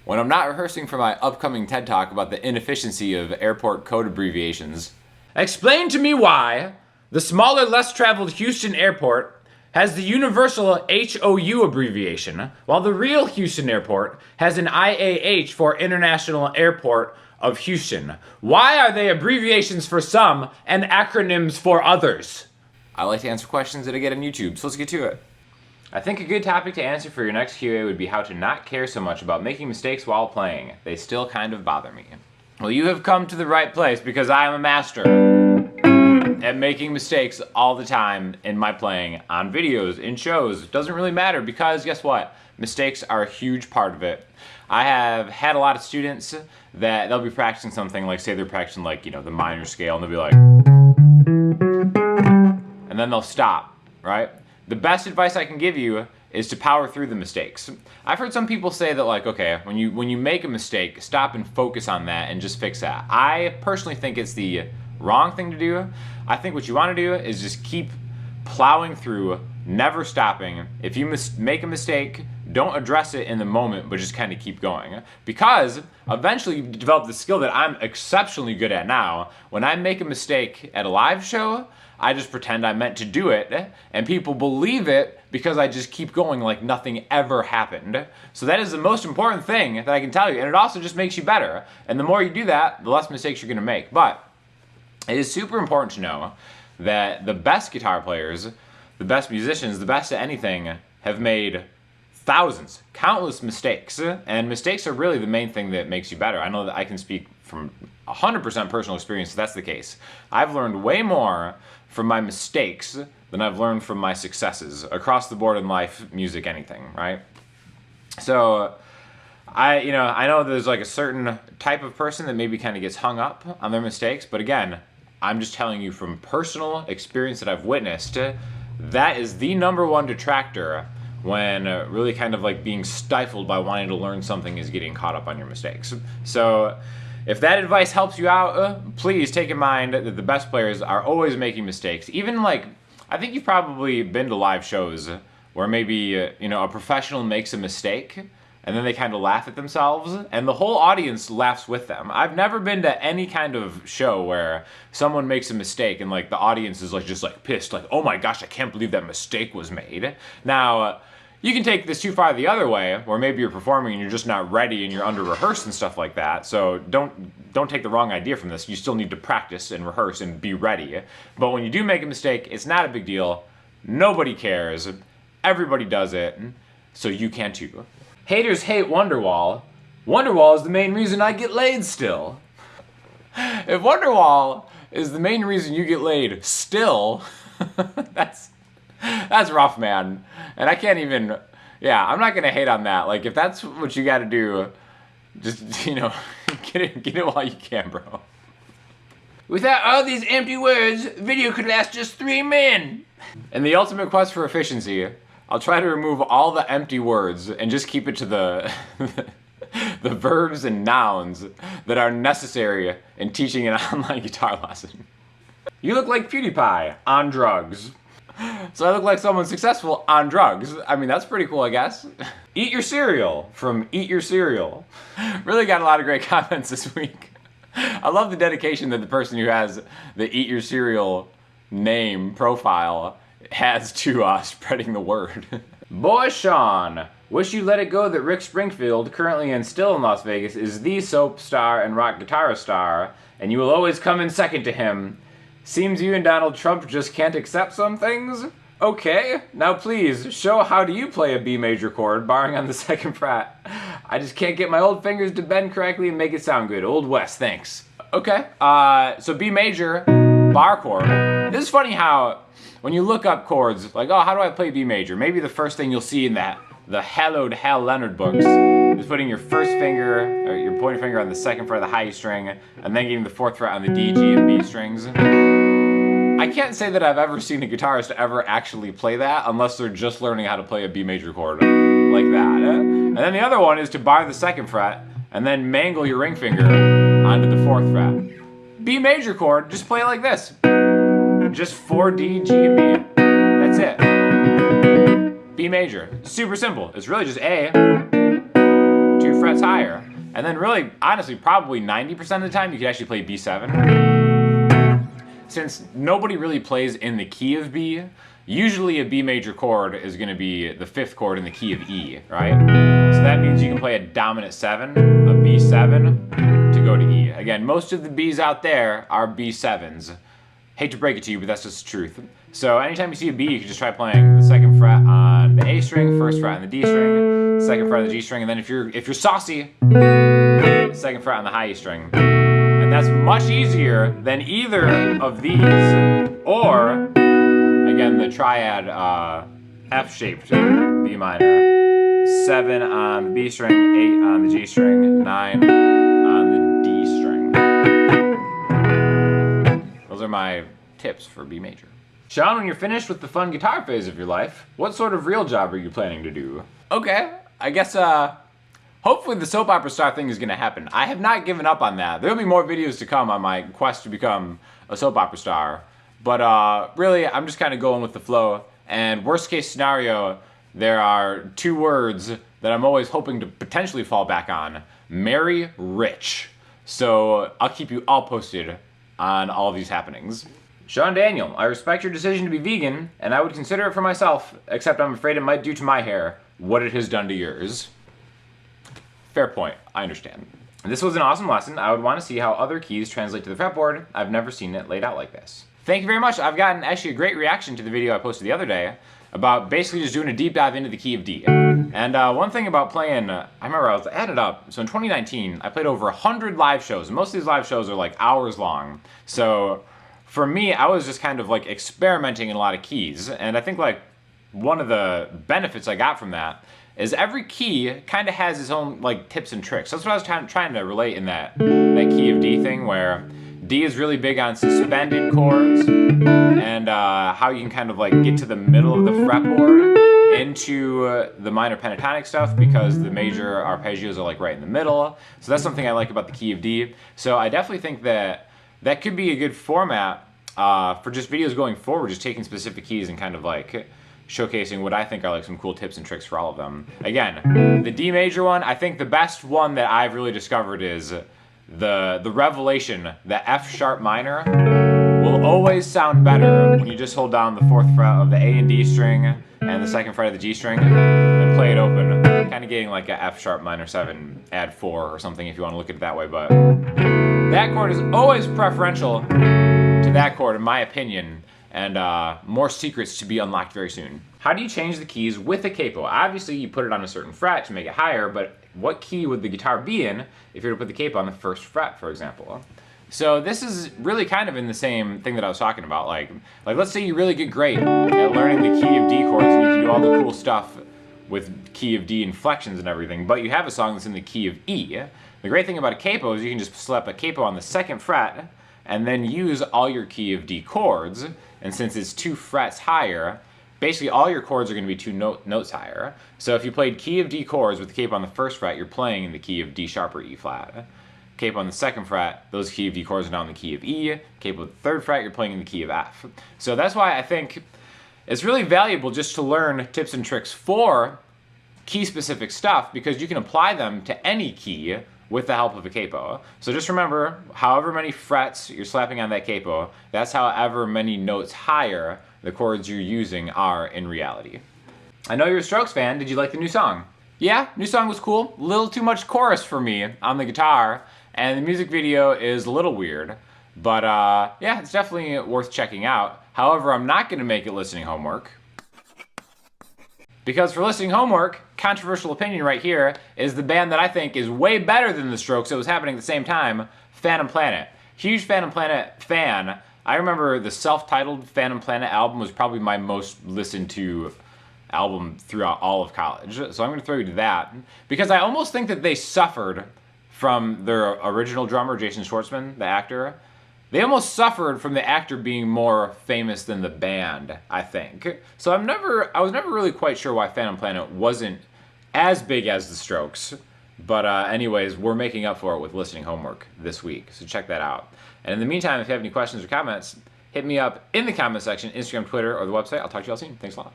when I'm not rehearsing for my upcoming TED Talk about the inefficiency of airport code abbreviations. Explain to me why the smaller, less traveled Houston airport has the universal HOU abbreviation, while the real Houston airport has an IAH for International Airport of Houston. Why are they abbreviations for some and acronyms for others? I like to answer questions that I get on YouTube, so let's get to it. I think a good topic to answer for your next QA would be how to not care so much about making mistakes while playing. They still kind of bother me. Well, you have come to the right place because I am a master at making mistakes all the time in my playing, on videos, in shows. It doesn't really matter because guess what? Mistakes are a huge part of it. I have had a lot of students that they'll be practicing something, like say they're practicing like, the minor scale, and they'll be like, and then they'll stop, right? The best advice I can give you is to power through the mistakes. I've heard some people say that like, okay, when you make a mistake, stop and focus on that and just fix that. I personally think it's the wrong thing to do. I think what you want to do is just keep plowing through, never stopping. If you make a mistake, don't address it in the moment, but just kind of keep going. Because eventually you develop the skill that I'm exceptionally good at now. When I make a mistake at a live show, I just pretend I meant to do it, and people believe it because I just keep going like nothing ever happened. So that is the most important thing that I can tell you, and it also just makes you better. And the more you do that, the less mistakes you're gonna make. But it is super important to know that the best guitar players, the best musicians, the best at anything, have made thousands, countless mistakes. And mistakes are really the main thing that makes you better. I know that I can speak from 100% personal experience, so that's the case. I've learned way more from my mistakes than I've learned from my successes across the board in life, music, anything, right? So I know there's like a certain type of person that maybe kind of gets hung up on their mistakes, but again, I'm just telling you from personal experience that I've witnessed, that is the number one detractor when really kind of like being stifled by wanting to learn something is getting caught up on your mistakes. So if that advice helps you out, please take in mind that the best players are always making mistakes. Even like, I think you've probably been to live shows where maybe, a professional makes a mistake and then they kind of laugh at themselves and the whole audience laughs with them. I've never been to any kind of show where someone makes a mistake and like the audience is like just like pissed, like, oh my gosh, I can't believe that mistake was made. Now, you can take this too far the other way, where maybe you're performing and you're just not ready and you're under rehearsed and stuff like that. So don't take the wrong idea from this. You still need to practice and rehearse and be ready. But when you do make a mistake, it's not a big deal. Nobody cares. Everybody does it. So you can too. Haters hate Wonderwall. Wonderwall is the main reason I get laid still. If Wonderwall is the main reason you get laid still, that's rough, man. And I can't even, I'm not gonna hate on that. Like, if that's what you gotta do, just, get it while you can, bro. Without all these empty words, video could last just 3 min. In the ultimate quest for efficiency, I'll try to remove all the empty words and just keep it to the the verbs and nouns that are necessary in teaching an online guitar lesson. You look like PewDiePie on drugs. So I look like someone successful on drugs. I mean, that's pretty cool, I guess. Eat your cereal from Eat Your Cereal. Really got a lot of great comments this week. I love the dedication that the person who has the Eat Your Cereal name profile has to spreading the word. Boy Sean, wish you let it go that Rick Springfield, currently and still in Las Vegas, is the soap star and rock guitarist star, and you will always come in second to him. Seems you and Donald Trump just can't accept some things? Okay, now please, show how do you play a B major chord, barring on the 2nd fret. I just can't get my old fingers to bend correctly and make it sound good. Old West, thanks. Okay, so B major, bar chord. This is funny how, when you look up chords, like, oh, how do I play B major? Maybe the first thing you'll see in the hallowed Hal Leonard books is putting your first finger, or your pointer finger on the 2nd fret of the high string, and then getting the 4th fret on the D, G, and B strings. I can't say that I've ever seen a guitarist ever actually play that unless they're just learning how to play a B major chord like that. And then the other one is to bar the 2nd fret and then mangle your ring finger onto the 4th fret. B major chord, just play it like this. Just 4, D, G, and B. That's it. B major. Super simple. It's really just A, 2 frets frets higher. And then really, honestly, probably 90% of the time you could actually play B7. Since nobody really plays in the key of B, usually a B major chord is going to be the 5th chord in the key of E, right? So that means you can play a dominant 7, a B7, to go to E. Again, most of the Bs out there are B7s. Hate to break it to you, but that's just the truth. So anytime you see a B, you can just try playing the 2nd fret on the A string, 1st fret on the D string, 2nd fret on the G string, and then if you're saucy, 2nd fret on the high E string. And that's much easier than either of these, or, again, the triad F-shaped B minor. 7 on the B string, 8 on the G string, 9 on the D string. Those are my tips for B major. Sean, when you're finished with the fun guitar phase of your life, what sort of real job are you planning to do? Okay, I guess, hopefully the soap opera star thing is going to happen. I have not given up on that. There will be more videos to come on my quest to become a soap opera star. But really, I'm just kind of going with the flow. And worst case scenario, there are 2 words that I'm always hoping to potentially fall back on. Marry rich. So I'll keep you all posted on all of these happenings. Sean Daniel, I respect your decision to be vegan, and I would consider it for myself, except I'm afraid it might do to my hair what it has done to yours. Fair point, I understand. This was an awesome lesson. I would want to see how other keys translate to the fretboard. I've never seen it laid out like this. Thank you very much. I've gotten actually a great reaction to the video I posted the other day about basically just doing a deep dive into the key of D. And one thing about playing, I remember I was added up, so in 2019, I played over 100 live shows, and most of these live shows are like hours long. So for me, I was just kind of like experimenting in a lot of keys, and I think like one of the benefits I got from that is every key kind of has its own like tips and tricks. That's what I was trying to relate in that key of D thing, where D is really big on suspended chords and how you can kind of like get to the middle of the fretboard into the minor pentatonic stuff, because the major arpeggios are like right in the middle. So that's something I like about the key of D. So I definitely think that that could be a good format for just videos going forward, just taking specific keys and kind of like showcasing what I think are like some cool tips and tricks for all of them. Again, the D major one, I think the best one that I've really discovered is the revelation that F sharp minor will always sound better when you just hold down the 4th fret of the A and D string and the 2nd fret of the G string and play it open, kind of getting like a F sharp minor 7 add 4 or something if you want to look at it that way. But that chord is always preferential to that chord in my opinion, and more secrets to be unlocked very soon. How do you change the keys with a capo? Obviously you put it on a certain fret to make it higher, but what key would the guitar be in if you were to put the capo on the 1st fret, for example? So this is really kind of in the same thing that I was talking about. Like let's say you really get great at learning the key of D chords and you can do all the cool stuff with key of D inflections and everything, but you have a song that's in the key of E. The great thing about a capo is you can just slap a capo on the 2nd fret and then use all your key of D chords, and since it's 2 frets higher, basically all your chords are going to be 2 notes higher. So if you played key of D chords with the capo on the 1st fret, you're playing in the key of D sharp or E flat. Capo on the 2nd fret, those key of D chords are now in the key of E. Capo on the 3rd fret, you're playing in the key of F. So that's why I think it's really valuable just to learn tips and tricks for key-specific stuff, because you can apply them to any key with the help of a capo. So just remember, however many frets you're slapping on that capo, that's however many notes higher the chords you're using are in reality. I know you're a Strokes fan. Did you like the new song? Yeah, new song was cool. A little too much chorus for me on the guitar, and the music video is a little weird. But yeah, it's definitely worth checking out. However, I'm not going to make it listening homework. Because for listening homework, controversial opinion right here, is the band that I think is way better than the Strokes that was happening at the same time, Phantom Planet. Huge Phantom Planet fan. I remember the self-titled Phantom Planet album was probably my most listened to album throughout all of college. So I'm going to throw you to that. Because I almost think that they suffered from their original drummer, Jason Schwartzman, the actor. They almost suffered from the actor being more famous than the band, I think. So I was never really quite sure why Phantom Planet wasn't as big as the Strokes. But anyways, we're making up for it with listening homework this week, so check that out. And in the meantime, if you have any questions or comments, hit me up in the comment section, Instagram, Twitter, or the website. I'll talk to you all soon. Thanks a lot.